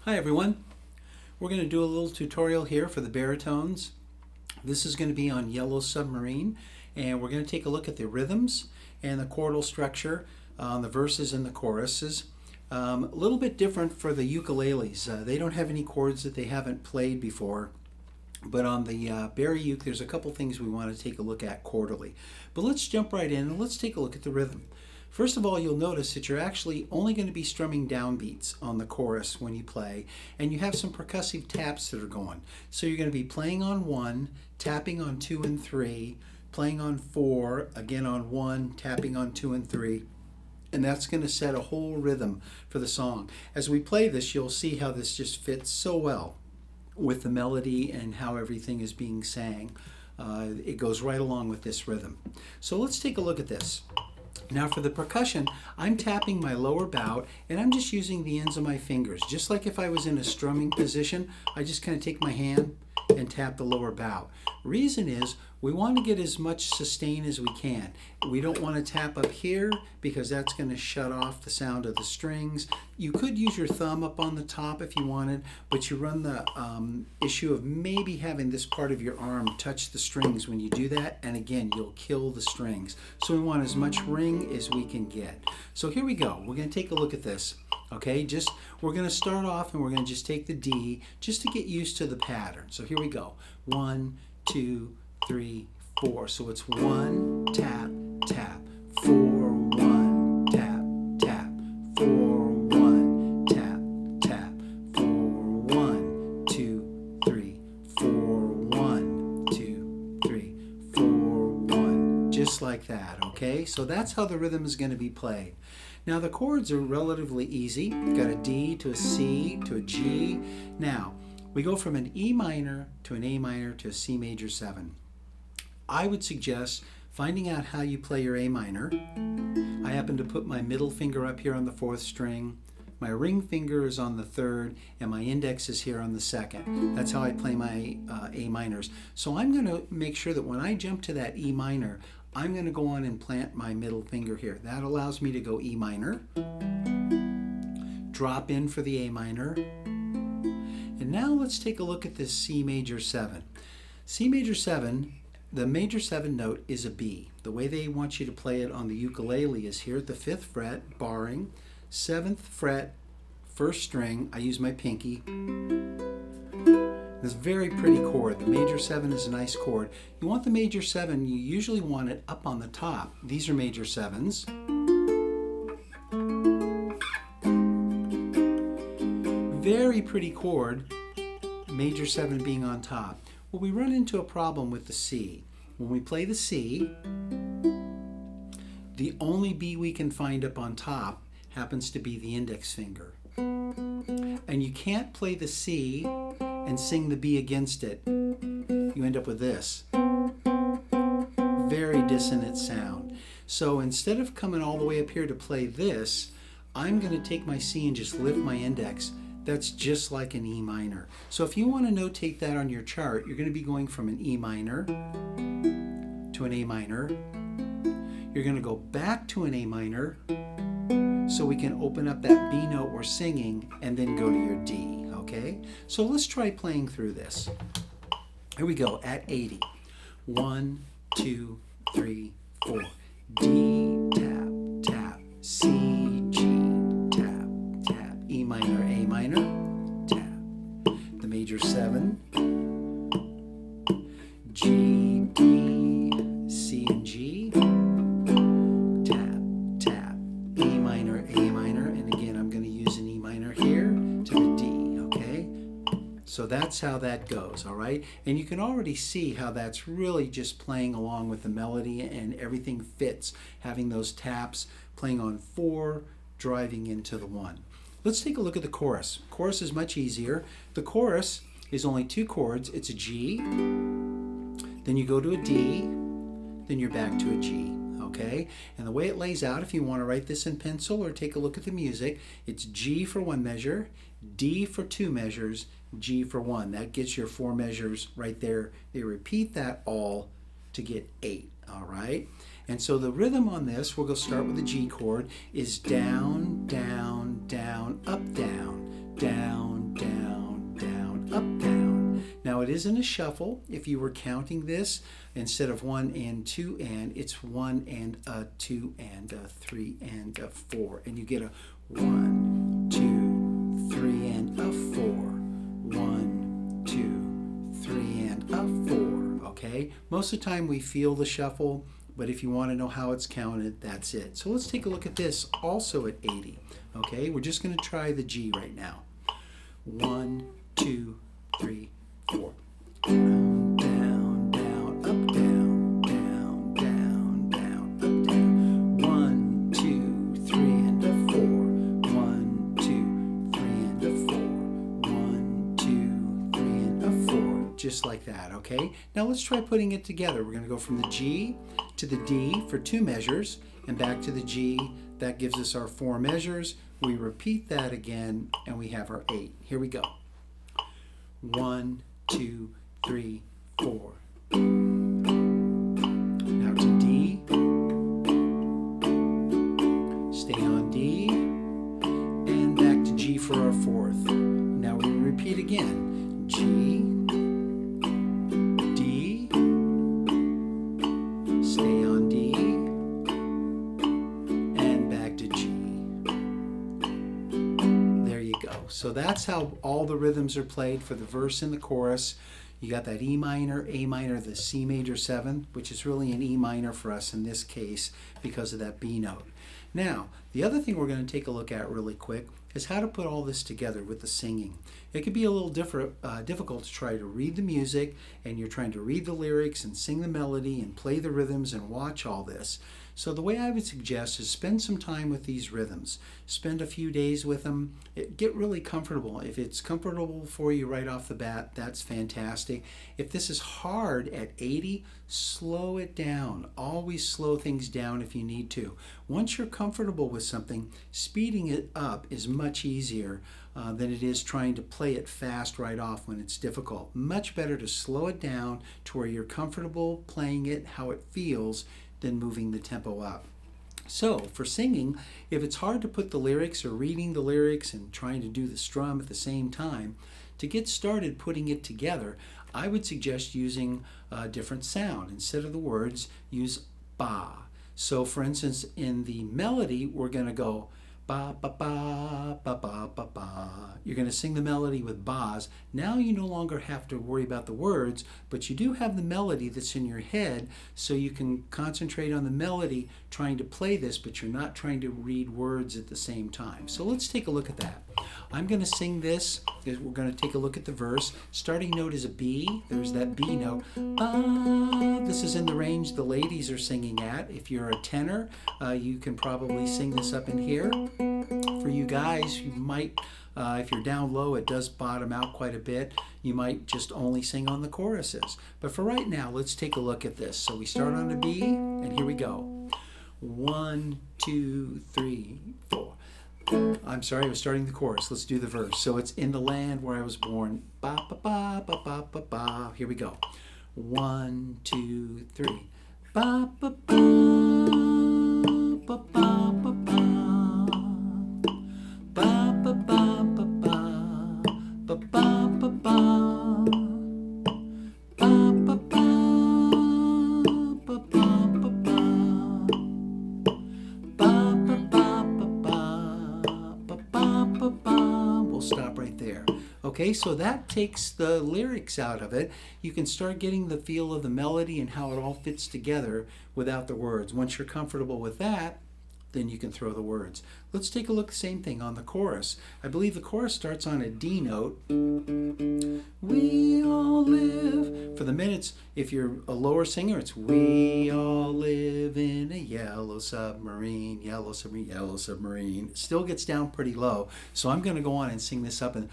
Hi everyone. We're going to do a little tutorial here for the baritones. This is going to be on Yellow Submarine, and we're going to take a look at the rhythms and the chordal structure on the verses and the choruses. A little bit different for the ukuleles. They don't have any chords that they haven't played before. But on the Bari uke, there's a couple things we want to take a look at chordally. But let's jump right in and let's take a look at the rhythm. First of all, you'll notice that you're actually only going to be strumming downbeats on the chorus when you play, and you have some percussive taps that are going. So you're going to be playing on 1, tapping on 2 and 3, playing on 4, again on 1, tapping on 2 and 3. And that's going to set a whole rhythm for the song. As we play this, you'll see how this just fits so well with the melody and how everything is being sang. It goes right along with this rhythm. So let's take a look at this. Now for the percussion, I'm tapping my lower bout and I'm just using the ends of my fingers. Just like if I was in a strumming position, I just kind of take my hand and tap the lower bout. Reason is we want to get as much sustain as we can. We don't want to tap up here because that's going to shut off the sound of the strings. You could use your thumb up on the top if you wanted, but you run the issue of maybe having this part of your arm touch the strings when you do that, and again, you'll kill the strings. So we want as much ring as we can get. So here we go. We're going to take a look at this. Okay, we're going to start off and we're going to just take the D just to get used to the pattern. So here we go. 1, 2, 3, 4. So it's 1, tap, tap, 4, 1, tap, tap, 4, 1, tap, tap, 4, 1, 2, 3, 4, 1, 2, 3, 4, 1. Just like that, okay? So that's how the rhythm is going to be played. Now the chords are relatively easy. You've got a D to a C to a G. Now, we go from an E minor to an A minor to a C major 7. I would suggest finding out how you play your A minor. I happen to put my middle finger up here on the 4th string. My ring finger is on the 3rd, and my index is here on the 2nd. That's how I play my A minors. So I'm going to make sure that when I jump to that E minor, I'm going to go on and plant my middle finger here. That allows me to go E minor, drop in for the A minor, and now let's take a look at this C major 7. C major 7, the major 7 note is a B. The way they want you to play it on the ukulele is here at the 5th fret, barring, 7th fret, 1st string. I use my pinky. This very pretty chord. The major 7 is a nice chord. You want the major 7, you usually want it up on the top. These are major 7s. Very pretty chord, major 7 being on top. Well, we run into a problem with the C. When we play the C, the only B we can find up on top happens to be the index finger. And you can't play the C and sing the B against it. You end up with this. Very dissonant sound. So instead of coming all the way up here to play this, I'm going to take my C and just lift my index. That's just like an E minor. So if you want to notate that on your chart, you're going to be going from an E minor to an A minor. You're going to go back to an A minor so we can open up that B note we're singing and then go to your D, okay? So let's try playing through this. Here we go at 80. 1, 2, 3, 4. D, tap, tap, C, G, tap, tap, E minor, A minor, tap. The major 7, G, D, C, and G, tap, tap, E minor, A minor, and again I'm going to use an E minor here to the D, okay? So that's how that goes, all right? And you can already see how that's really just playing along with the melody and everything fits, having those taps, playing on 4, driving into the 1. Let's take a look at the chorus. Chorus is much easier. The chorus is only 2 chords. It's a G, then you go to a D, then you're back to a G, okay? And the way it lays out, if you want to write this in pencil or take a look at the music, it's G for 1 measure, D for 2 measures, G for 1. That gets your 4 measures right there. They repeat that all to get 8, all right? And so the rhythm on this, we'll go start with the G chord, is down, down, down, up, down, down, down, it isn't a shuffle. If you were counting this, instead of 1 and 2 and, it's 1 and a 2 and a 3 and a 4. And you get a 1, 2, 3 and a 4. 1, 2, 3 and a 4. Okay? Most of the time we feel the shuffle, but if you want to know how it's counted, that's it. So let's take a look at this also at 80. Okay? We're just going to try the G right now. 1, 2, 3, 4. Down, down, down, up, down, down, down, down, up, down. 1, 2, 3 and a 4. 1, 2, 3 and a 4. 1, 2, 3 and a 4. Just like that, okay? Now let's try putting it together. We're going to go from the G to the D for 2 measures and back to the G. That gives us our 4 measures. We repeat that again and we have our 8. Here we go. 1, 2, 3, 4. Now to D. Stay on D. And back to G for our 4th. Now we repeat again. G, D, stay on D, and back to G. There you go. So that's how all the rhythms are played for the verse and the chorus. You got that E minor, A minor, the C major 7, which is really an E minor for us in this case because of that B note. Now, the other thing we're going to take a look at really quick is how to put all this together with the singing. It could be a little difficult to try to read the music and you're trying to read the lyrics and sing the melody and play the rhythms and watch all this. So the way I would suggest is spend some time with these rhythms. Spend a few days with them. Get really comfortable. If it's comfortable for you right off the bat, that's fantastic. If this is hard at 80, slow it down. Always slow things down if you need to. Once you're comfortable with something, speeding it up is much easier than it is trying to play it fast right off when it's difficult. Much better to slow it down to where you're comfortable playing it how it feels than moving the tempo up. So for singing, if it's hard to put the lyrics or reading the lyrics and trying to do the strum at the same time, to get started putting it together, I would suggest using a different sound. Instead of the words, use ba. So for instance, in the melody, we're going to go ba ba ba ba ba ba ba. You're going to sing the melody with bas. Now you no longer have to worry about the words, but you do have the melody that's in your head, so you can concentrate on the melody trying to play this, but you're not trying to read words at the same time. So let's take a look at that. I'm going to sing this. We're going to take a look at the verse. Starting note is a B. There's that B note. Ba. This is in the range the ladies are singing at. If you're a tenor, you can probably sing this up in here. For you guys, you might, if you're down low, it does bottom out quite a bit. You might just only sing on the choruses. But for right now, let's take a look at this. So we start on a B, and here we go. 1, 2, 3, 4. I'm sorry, I was starting the chorus. Let's do the verse. So it's in the land where I was born. Ba ba ba ba ba ba ba. Here we go. 1, 2, 3. Ba ba ba ba ba ba ba. Ba ba ba ba ba ba ba ba ba. Ba ba ba ba ba ba ba. We'll stop right there. Okay, so that takes the lyrics out of it. You can start getting the feel of the melody and how it all fits together without the words. Once you're comfortable with that, then you can throw the words. Let's take a look, same thing on the chorus. I believe the chorus starts on a D note. We all live. For the minutes, if you're a lower singer, it's we all live in a yellow submarine, yellow submarine, yellow submarine. It still gets down pretty low. So I'm going to go on and sing this up, and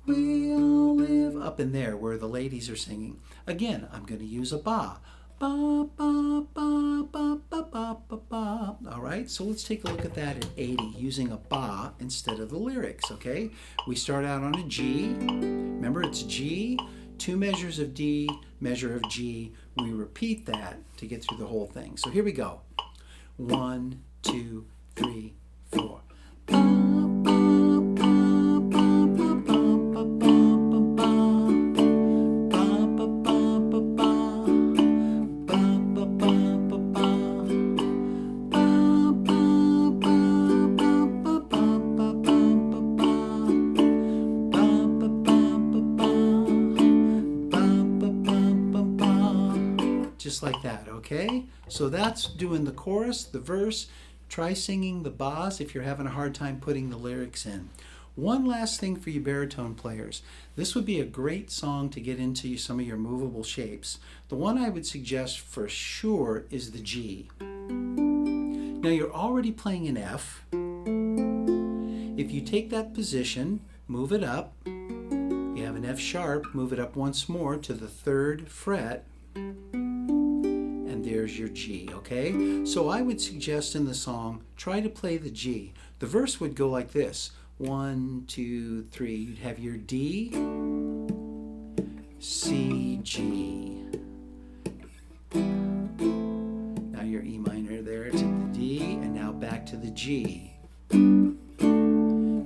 we all live up in there where the ladies are singing. Again, I'm going to use a ba. Ba, ba, ba, ba, ba, ba, ba, ba. All right, so let's take a look at that at 80 using a ba instead of the lyrics, okay? We start out on a G. Remember, it's G, 2 measures of D, measure of G. We repeat that to get through the whole thing. So here we go. 1, 2, 3, 4. Ba, ba, ba, ba, ba, ba, ba, ba, ba, ba, just like that, okay? So that's doing the chorus, the verse. Try singing the bas if you're having a hard time putting the lyrics in. One last thing for you baritone players. This would be a great song to get into some of your movable shapes. The one I would suggest for sure is the G. Now you're already playing an F. If you take that position, move it up. You have an F sharp, move it up once more to the 3rd fret. And there's your G, okay? So I would suggest in the song, try to play the G. The verse would go like this. 1, 2, 3. You'd have your D, C, G. Now your E minor there to the D, and now back to the G.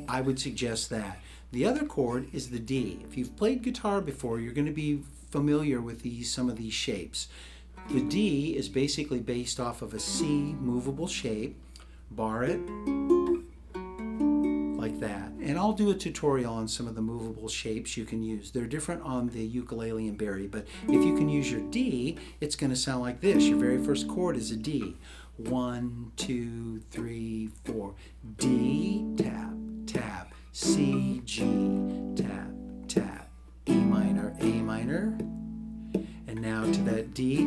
I would suggest that. The other chord is the D. If you've played guitar before, you're going to be familiar with some of these shapes. The D is basically based off of a C movable shape. Bar it like that. And I'll do a tutorial on some of the movable shapes you can use. They're different on the ukulele and bari, but if you can use your D, it's going to sound like this. Your very first chord is a D. 1, 2, 3, 4. D, tap, tap. C, G, tap, tap. E minor, A minor. And now to that D,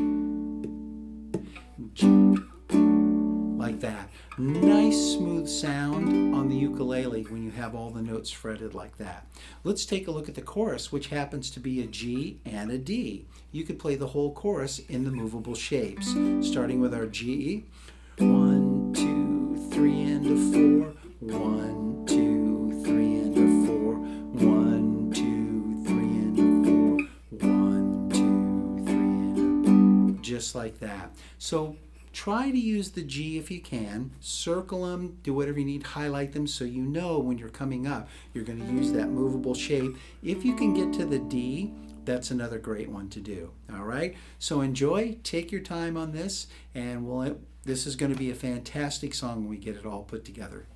G, like that. Nice smooth sound on the ukulele when you have all the notes fretted like that. Let's take a look at the chorus, which happens to be a G and a D. You could play the whole chorus in the movable shapes, starting with our G. 1, 2, 3 and a 4. 1, 2, 3 and a 4. 1, 2, 3 and a 4. 1, 2, 3 and a, just like that. So try to use the G if you can. Circle them, do whatever you need, highlight them so you know when you're coming up you're going to use that movable shape. If you can get to the D, that's another great one to do. All right, so enjoy, take your time on this, and this is going to be a fantastic song when we get it all put together.